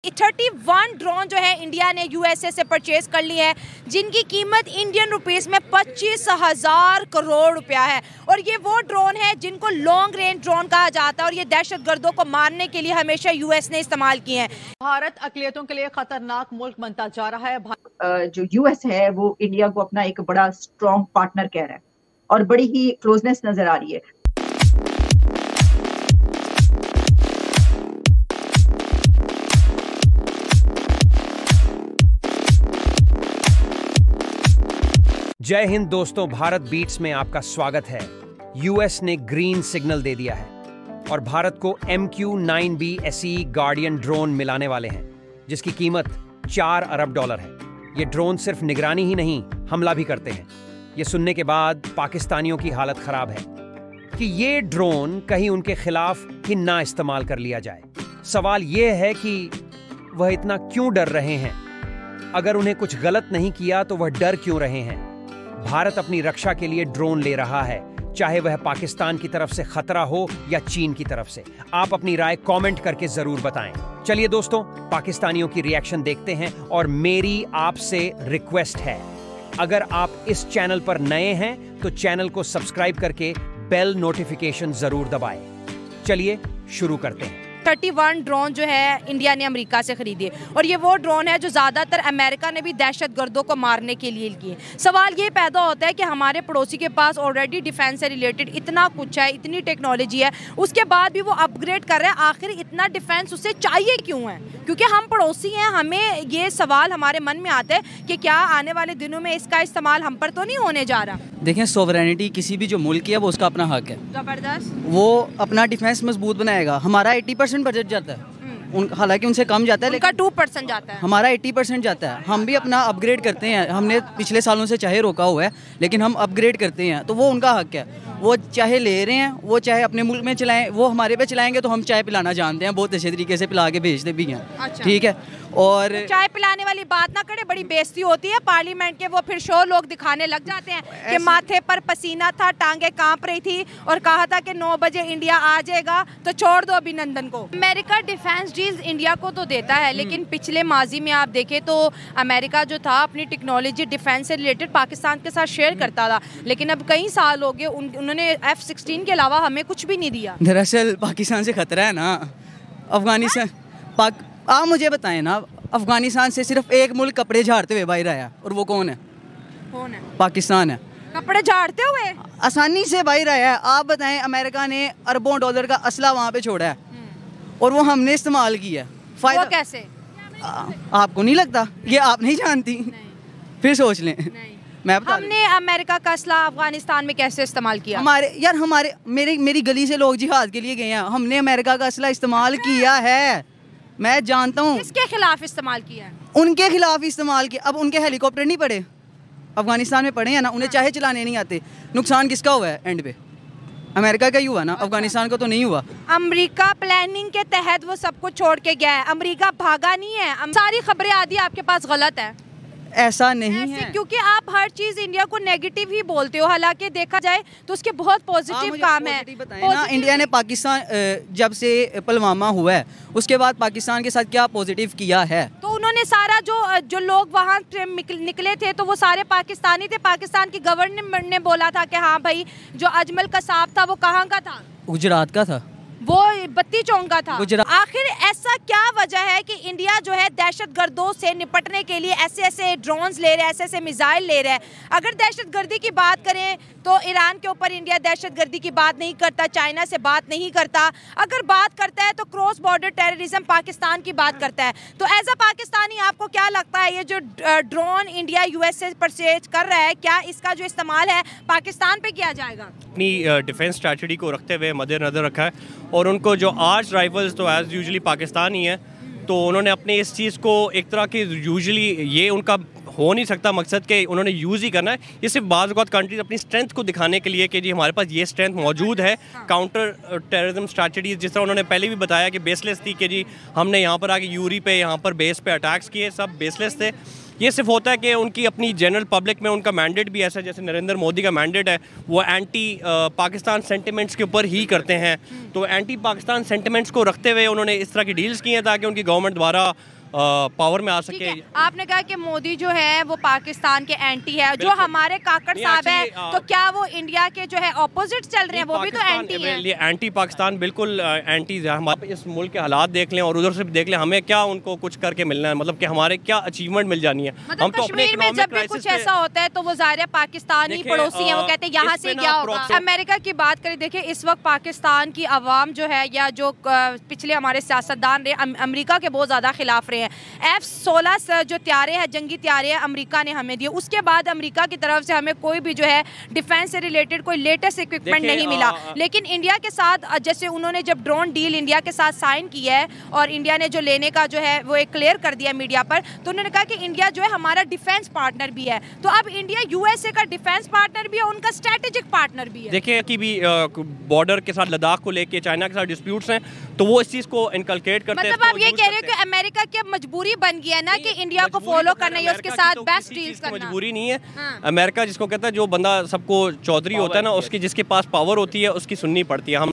31 drone जो है India ने यूएसए से परचेज कर ली है, जिनकी कीमत इंडियन रुपीस में 25,000 करोड़ रुपया है। और ये वो ड्रोन है जिनको लॉन्ग रेंज ड्रोन कहा जाता है और ये दहशतगर्दों को मारने के लिए हमेशा यूएस ने इस्तेमाल किए हैं। भारत अकलियतों के लिए खतरनाक मुल्क बनता जा रहा है। जो यूएस है वो इंडिया को अपना एक बड़ा स्ट्रॉन्ग पार्टनर कह रहा है और बड़ी ही क्लोजनेस नजर आ रही है। जय हिंद दोस्तों, भारत बीट्स में आपका स्वागत है। यूएस ने ग्रीन सिग्नल दे दिया है और भारत को MQ-9B SE गार्डियन ड्रोन मिलाने वाले हैं, जिसकी कीमत $4 अरब है। ये ड्रोन सिर्फ निगरानी ही नहीं, हमला भी करते हैं। ये सुनने के बाद पाकिस्तानियों की हालत खराब है कि ये ड्रोन कहीं उनके खिलाफ ही ना इस्तेमाल कर लिया जाए। सवाल ये है कि वह इतना क्यों डर रहे हैं? अगर उन्हें कुछ गलत नहीं किया तो वह डर क्यों रहे हैं? भारत अपनी रक्षा के लिए ड्रोन ले रहा है, चाहे वह पाकिस्तान की तरफ से खतरा हो या चीन की तरफ से। आप अपनी राय कमेंट करके जरूर बताएं। चलिए दोस्तों, पाकिस्तानियों की रिएक्शन देखते हैं और मेरी आपसे रिक्वेस्ट है, अगर आप इस चैनल पर नए हैं तो चैनल को सब्सक्राइब करके बेल नोटिफिकेशन जरूर दबाएं। चलिए शुरू करते हैं। 31 ड्रोन जो है इंडिया ने अमेरिका से खरीदी है और ये वो ड्रोन है जो ज़्यादातर अमेरिका ने भी दहशतगर्दों को मारने के लिए किए। सवाल ये पैदा होता है कि हमारे पड़ोसी के पास ऑलरेडी डिफेंस से रिलेटेड इतना कुछ है, इतनी टेक्नोलॉजी है, उसके बाद भी वो अपग्रेड कर रहे हैं। आखिर इतना डिफेंस उसे चाहिए क्यों है? क्योंकि हम पड़ोसी हैं। हमें ये सवाल हमारे मन में आता है कि क्या आने वाले दिनों में इसका इस्तेमाल हम पर तो नहीं होने जा रहा? देखें, सोवरेनिटी किसी भी जो मुल्क की है वो उसका अपना हक है। जबरदस्त। वो अपना डिफेंस मजबूत बनाएगा। हमारा 80% बजट जाता है, हालांकि उनसे कम जाता है, लेकिन 2% जाता है। हमारा 80% जाता है। हम भी अपना अपग्रेड करते हैं। हमने पिछले सालों से चाहे रोका हुआ है, लेकिन हम अपग्रेड करते हैं, तो वो उनका हक है। वो चाहे ले रहे हैं, वो चाहे अपने मुल्क में चलाएं, वो हमारे पे चलाएंगे तो हम चाय पिलाना जानते हैं, बहुत अच्छे तरीके से पिला के भेजते भी हैं। अच्छा। ठीक है। और तो चाय पिलाने वाली बात ना करे, बड़ी बेइज्जती होती है पार्लियामेंट के। वो फिर शो लोग दिखाने लग जाते हैं कि माथे पर पसीना था, टांगे कांप रही थी और कहा था कि 9 बजे इंडिया आ जाएगा, तो छोड़ दो अभिनंदन को। अमेरिका डिफेंस डील्स इंडिया को तो देता है, लेकिन पिछले माजी में आप देखें तो अमेरिका जो था अपनी टेक्नोलॉजी डिफेंस से रिलेटेड पाकिस्तान के साथ शेयर करता था, लेकिन अब कई साल हो गए उन्होंने F-16 के अलावा हमें कुछ भी नहीं दिया। दरअसल पाकिस्तान से खतरा है ना, अफगानिस्तान। आप मुझे बताएं ना, अफगानिस्तान से सिर्फ एक मुल्क कपड़े झाड़ते हुए बाहर आया, और वो कौन है? कौन है? पाकिस्तान है। कपड़े झाड़ते हुए आसानी से बाहर आया है। आप बताएं, अमेरिका ने अरबों डॉलर का असला वहाँ पे छोड़ा है और वो हमने इस्तेमाल किया। वो कैसे? आपको नहीं लगता? ये आप नहीं जानती? नहीं। फिर सोच लें। नहीं। मैं बता हमने अमेरिका का असला अफगानिस्तान में कैसे इस्तेमाल किया? मेरी गली से लोग जिहाद के लिए गए हैं, हमने अमेरिका का असला इस्तेमाल किया है। मैं जानता हूँ। किसके खिलाफ इस्तेमाल किया है? उनके खिलाफ इस्तेमाल किया। अब उनके हेलीकॉप्टर नहीं पड़े अफगानिस्तान में, पड़े हैं ना, उन्हें चाहे चलाने नहीं आते। नुकसान किसका हुआ है एंड पे? अमेरिका का ही हुआ ना, अफगानिस्तान का तो नहीं हुआ। अमेरिका प्लानिंग के तहत वो सब कुछ छोड़ के गया है, अमेरिका भागा नहीं है। सारी खबरें आदि आपके पास गलत है। ऐसा नहीं है, क्योंकि आप हर चीज इंडिया को नेगेटिव ही बोलते हो, हालांकि देखा जाए तो उसके बहुत पॉजिटिव काम है। ना, इंडिया ने पाकिस्तान जब से पुलवामा हुआ है उसके बाद पाकिस्तान के साथ क्या पॉजिटिव किया है? तो उन्होंने सारा जो लोग वहाँ निकले थे तो वो सारे पाकिस्तानी थे। पाकिस्तान की गवर्नमेंट ने बोला था कि हाँ भाई, जो अजमल कसाब था वो कहाँ का था? गुजरात का था, वो बत्ती चौक का था। आखिर ऐसा क्या वजह है कि इंडिया जो है दहशतगर्दों से निपटने के लिए ऐसे ड्रोन्स ले रहे हैं, ऐसे मिसाइल ले रहे हैं? अगर दहशतगर्दी की बात करें तो ईरान के ऊपर इंडिया दहशतगर्दी की बात नहीं करता, चाइना से बात नहीं करता। अगर बात करता है तो क्रॉस बॉर्डर टेररिज्म पाकिस्तान की बात करता है। तो एज अ पाकिस्तानी आपको क्या लगता है, ये जो ड्रोन इंडिया यूएस से परचेज कर रहा है, क्या इसका जो इस्तेमाल है पाकिस्तान पे किया जाएगा? अपनी डिफेंस स्ट्रैटेजी को रखते हुए मद्देनजर रखा है और उनको जो आर्च राइवल्स तो एज यूजुअली पाकिस्तान ही है, तो उन्होंने अपने इस चीज़ को एक तरह की यूजुअली ये उनका हो नहीं सकता मकसद के उन्होंने यूज़ ही करना है। ये सिर्फ बाज़ औक़ात कंट्रीज अपनी स्ट्रेंथ को दिखाने के लिए कि जी हमारे पास ये स्ट्रेंथ मौजूद है। काउंटर टेररिज्म स्ट्रैटेजीज जिस तरह उन्होंने पहले भी बताया कि बेसलेस थी कि जी हमने यहाँ पर आके यूरी पे यहाँ पर बेस पे अटैक्स किए, सब बेसलेस थे। ये सिर्फ होता है कि उनकी अपनी जनरल पब्लिक में उनका मैंडेट भी ऐसा, जैसे नरेंद्र मोदी का मैंडेट है वो एंटी पाकिस्तान सेंटिमेंट्स के ऊपर ही करते हैं। तो एंटी पाकिस्तान सेंटिमेंट्स को रखते हुए उन्होंने इस तरह की डील्स की हैं ताकि उनकी गवर्नमेंट दोबारा पावर में आ सके। आपने कहा कि मोदी जो है वो पाकिस्तान के एंटी है, जो हमारे काकड़ साहब है तो क्या वो इंडिया के जो है ऑपोजिट चल रहे हैं? वो भी तो एंटी है। एंटी पाकिस्तान बिल्कुल एंटी है। हम इस मुल्क के हालात देख लें और उधर से भी देख लें, हमें क्या उनको कुछ करके मिलना है, मतलब कि हमारे क्या अचीवमेंट मिल जानी है। मतलब हम तो कश्मीर में जब भी कुछ ऐसा होता है तो वो ज़ाहिर है पाकिस्तानी पड़ोसी है, वो कहते हैं यहाँ से क्या होगा। अमेरिका की बात करें, देखिए इस वक्त पाकिस्तान की आवाम जो है या जो पिछले हमारे सियासतदान रहे अमेरिका के बहुत ज़्यादा खिलाफ रहे हैं। F-16 जो त्यारे हैं, जंगी त्यारे हैं, अमेरिका ने हमें दिए। उसके बाद अमेरिका की तरफ से हमें कोई भी जो है डिफेंस से रिलेटेड कोई लेटेस्ट इक्विपमेंट नहीं मिला। लेकिन इंडिया के साथ जैसे उन्होंने जब ड्रोन डील इंडिया के साथ साइन किया है और इंडिया ने जो लेने का जो है वो एक क्लियर कर दिया मीडिया पर, तो उन्होंने कहा कि इंडिया जो है हमारा डिफेंस पार्टनर भी है। तो अब इंडिया USA का डिफेंस पार्टनर भी है, उनका स्ट्रेटेजिक पार्टनर भी है। देखिए कि भी बॉर्डर के साथ लद्दाख को लेके चाइना के साथ डिस्प्यूट्स हैं, तो वो इस चीज़ को इनकलकेट करते हैं। मतलब आप ये कह रहे हो कि अमेरिका की अब मजबूरी बन गया है ना कि इंडिया को फॉलो करना है, उसके साथ बेस्ट डील्स करना। मजबूरी नहीं है। अमेरिका जिसको कहता है, जो बंदा सबको चौधरी होता है ना, उसकी जिसके पास पावर होती है उसकी सुननी पड़ती है। हम